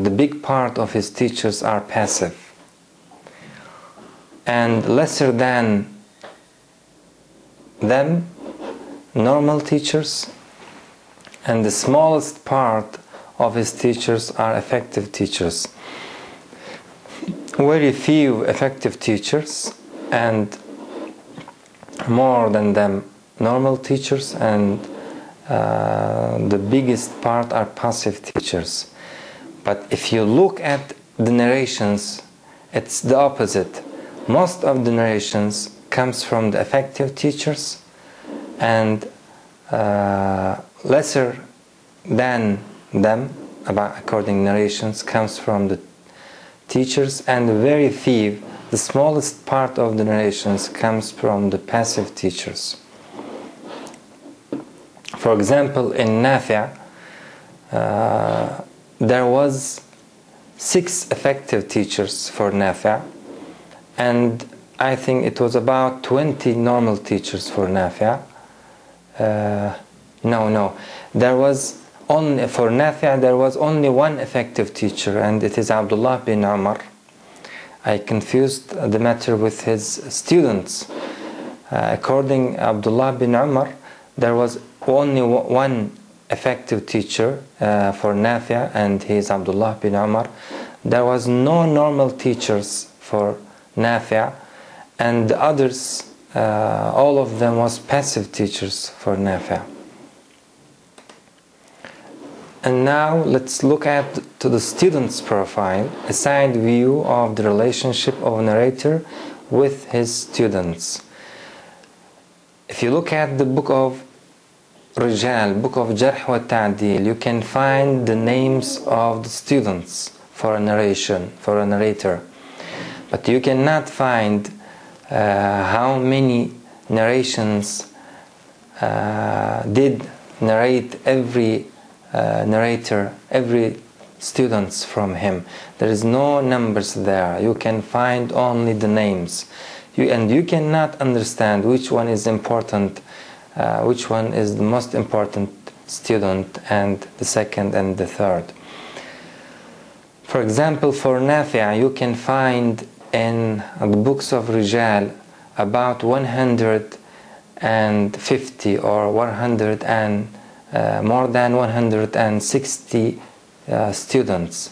the big part of his teachers are passive, and lesser than them normal teachers, and the smallest part of his teachers are effective teachers. Very few effective teachers, and more than them normal teachers, and the biggest part are passive teachers. But if you look at the narrations, it's the opposite. Most of the narrations comes from the effective teachers, and lesser than them, according narrations, comes from the teachers, and very few, the smallest part of the narrations comes from the passive teachers. For example, in Nafi', there was 6 effective teachers for Nafi', and I think it was about 20 normal teachers for Nafi'. No, there was only, for Nafi' there was only one effective teacher, and it is Abdullah bin Umar. I confused the matter with his students. According Abdullah bin Umar, there was only one effective teacher for Nafi', and he is Abdullah bin Umar. There was no normal teachers for Nafi', and the others, all of them was passive teachers for Nafi'. And now let's look at to the student's profile, a side view of the relationship of a narrator with his students. If you look at the book of Rijal, book of Jarh wa Ta'dil, you can find the names of the students for a narration, for a narrator. But you cannot find how many narrations did narrate every narrator, every students from him. There is no numbers there. You can find only the names. And you cannot understand which one is important, which one is the most important student, and the second and the third. For example, for Nafi', you can find in the books of Rijal about 150 or 100 and more than 160 students,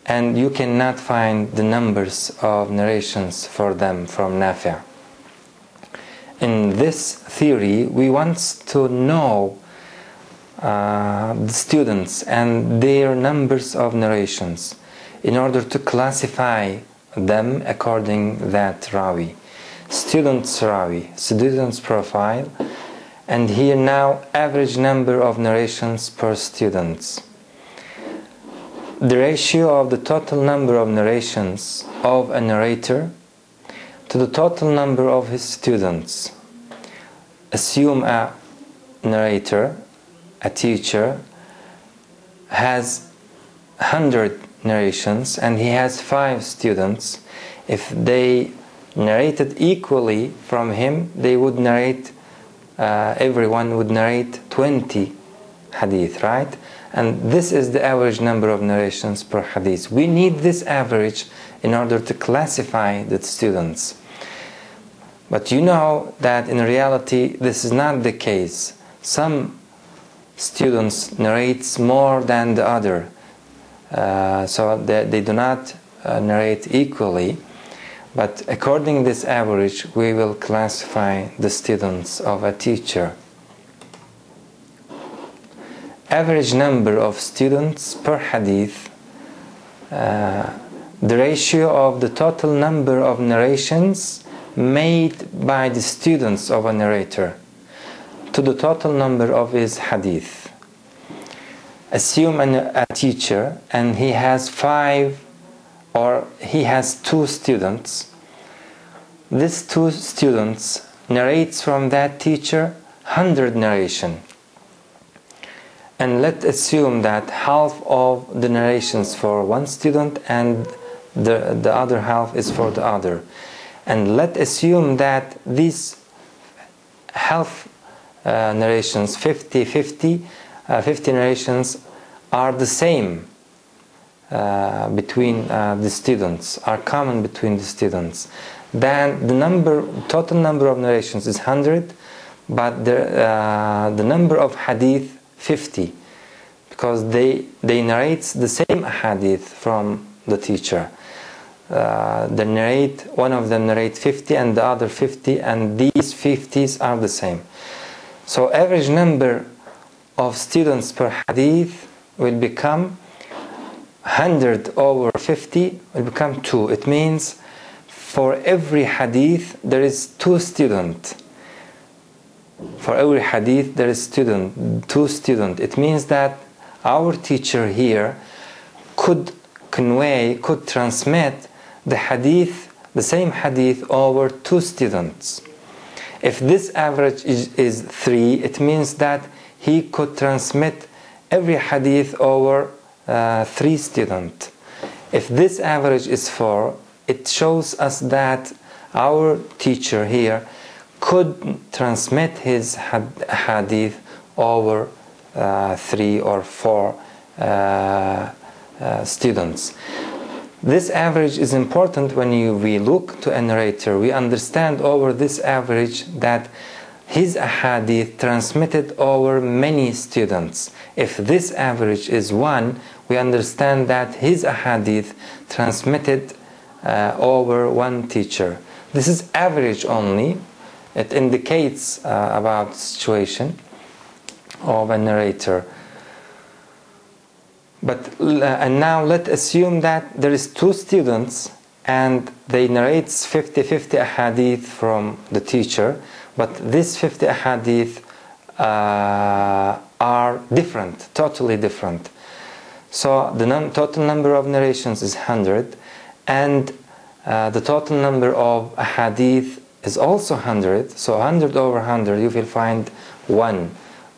and you cannot find the numbers of narrations for them from Nafi'. In this theory, we want to know the students and their numbers of narrations in order to classify them according that Rawi. Student's Rawi, student's profile, and here now average number of narrations per students. The ratio of the total number of narrations of a narrator to the total number of his students. Assume a narrator, a teacher, has 100 narrations and he has 5 students. If they narrated equally from him, they would narrate, everyone would narrate 20 hadith, right? And this is the average number of narrations per hadith. We need this average in order to classify the students. But you know that in reality this is not the case. Some students narrate more than the other, so they do not narrate equally. But according to this average, we will classify the students of a teacher. Average number of students per hadith, the ratio of the total number of narrations made by the students of a narrator to the total number of his hadith. Assume a teacher and he has 5 or he has 2 students. These 2 students narrates from that teacher 100 narration. And let's assume that half of the narrations for one student and the other half is for the other. And let's assume that these half narrations, 50-50, 50 narrations are the same between the students, are common between the students, then the total number of narrations is 100, but the number of hadith 50, because they narrate the same hadith from the teacher. One of them narrate 50 and the other 50, and these 50s are the same. So average number of students per hadith will become 100 over 50 will become 2. It means for every hadith there is 2 students. For every hadith there is 2 students. It means that our teacher here could transmit the same hadith over 2 students. If this average is 3, it means that he could transmit every hadith over 3 students. If this average is 4, it shows us that our teacher here could transmit his hadith over 3 or 4 students. This average is important when we look to a narrator. We understand over this average that his ahadith transmitted over many students. If this average is 1, we understand that his ahadith transmitted over 1 teacher. This is average only. It indicates about the situation of a narrator. And now let's assume that there is 2 students and they narrate 50-50 ahadith from the teacher, but these 50 ahadith are different, totally different. So the total number of narrations is 100, and the total number of ahadith is also 100. So 100 over 100, you will find 1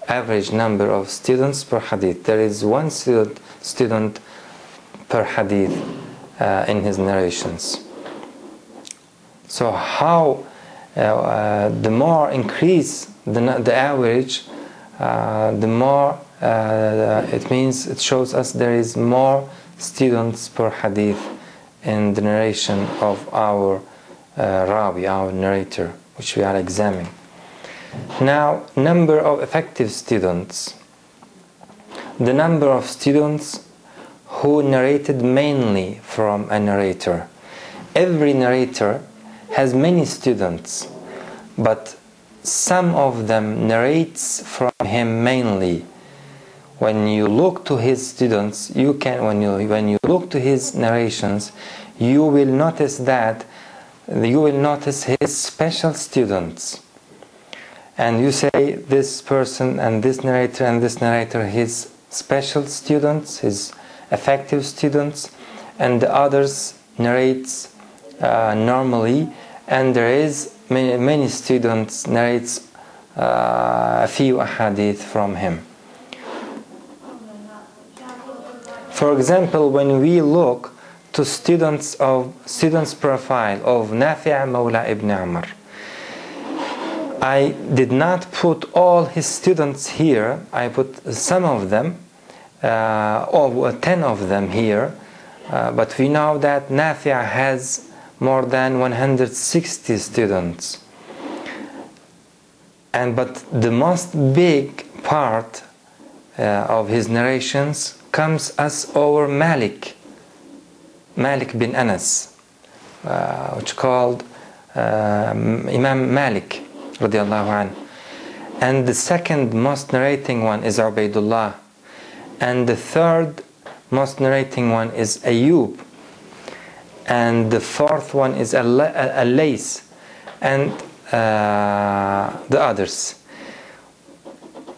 average number of students per hadith. There is 1 student per hadith in his narrations. So how the more increase the average, the more it shows us there is more students per hadith in the narration of our Rawi, our narrator, which we are examining. Now, number of effective students. The number of students who narrated mainly from a narrator. Every narrator has many students, but some of them narrates from him mainly. When you look to his students, when you look to his narrations, you will notice his special students. And you say this person and this narrator, his special students, his effective students, and the others narrates normally, and there is many students narrates a few ahadith from him. For example, when we look to students profile of Nafi' Mawla ibn Umar, I did not put all his students here. I put some of them, 10 of them here, but we know that Nafi' has more than 160 students. But the most big part of his narrations comes as over Malik bin Anas, which called Imam Malik radiallahu anh. And the second most narrating one is Ubaidullah, and the third most narrating one is Ayub, and the fourth one is Al-Lays, and the others.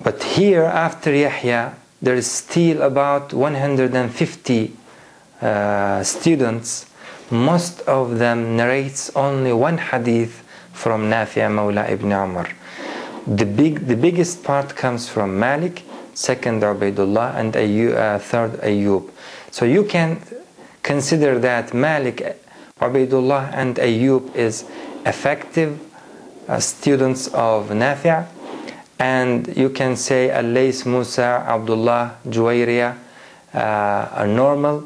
But here after Yahya there is still about 150 students. Most of them narrates only 1 hadith from Nafi' Mawla ibn Umar. The biggest part comes from Malik, second Ubaidullah, and third Ayub. So you can consider that Malik, Ubaidullah, and Ayub is effective students of Nafi', And you can say Al-Lays, Musa, Abdullah, Juwayriya are normal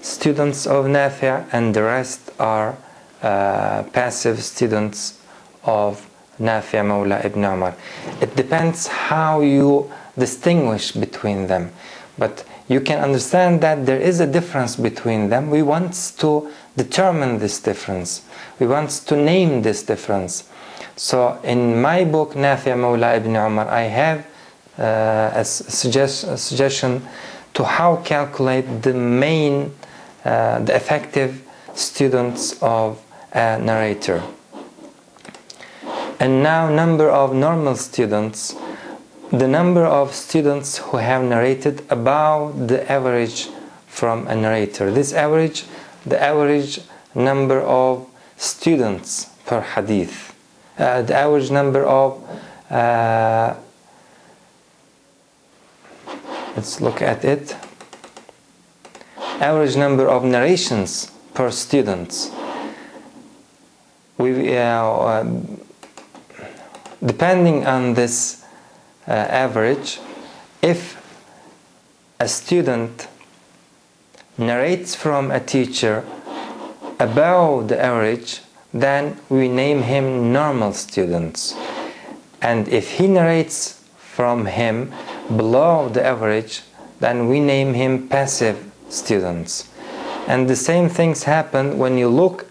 students of Nafi', and the rest are passive students of Nafi' Mawla ibn Umar. It depends how you distinguish between them, but you can understand that there is a difference between them. We want to determine this difference. We want to name this difference. So in my book Nafi' Mawla ibn Umar, I have a suggestion to how calculate the main, the effective students of a narrator. And now, number of normal students, the number of students who have narrated above the average from a narrator. This average, the average number of students per hadith, the average number of, let's look at it, average number of narrations per student. Depending on this average, if a student narrates from a teacher above the average, then we name him normal students. And if he narrates from him below the average, then we name him passive students. And the same things happen when you look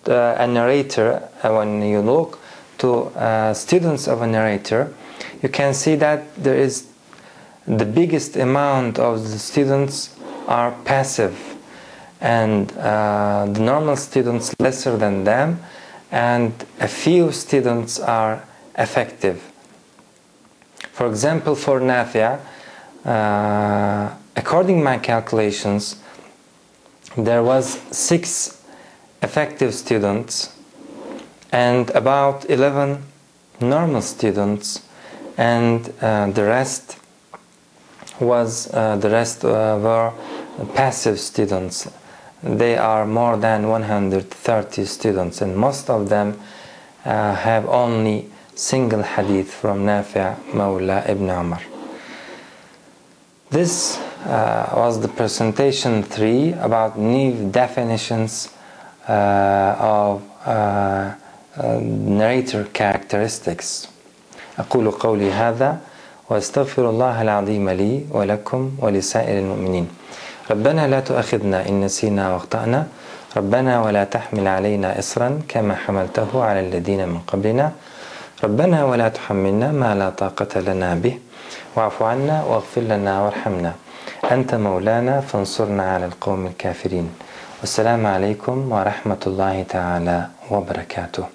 a narrator, when you look to students of a narrator, you can see that there is the biggest amount of the students are passive, and the normal students lesser than them, and a few students are effective. For example, for Nafi', according to my calculations, there was 6 effective students and about 11 normal students, and the rest were passive students. They are more than 130 students, and most of them have only single hadith from Nafi' Mawla ibn Umar. This was the presentation 3 about new definitions of narrator characteristics. أقول قولي هذا وأستغفر الله العظيم لي ولكم ولسائر المؤمنين. ربنا لا تؤاخذنا إن نسينا واخطأنا، ربنا ولا تحمل علينا إصرا كما حملته على الذين من قبلنا، ربنا ولا تحملنا ما لا طاقة لنا به، واعف عنا واغفر لنا وارحمنا، أنت مولانا فانصرنا على القوم الكافرين. والسلام عليكم ورحمة الله تعالى وبركاته.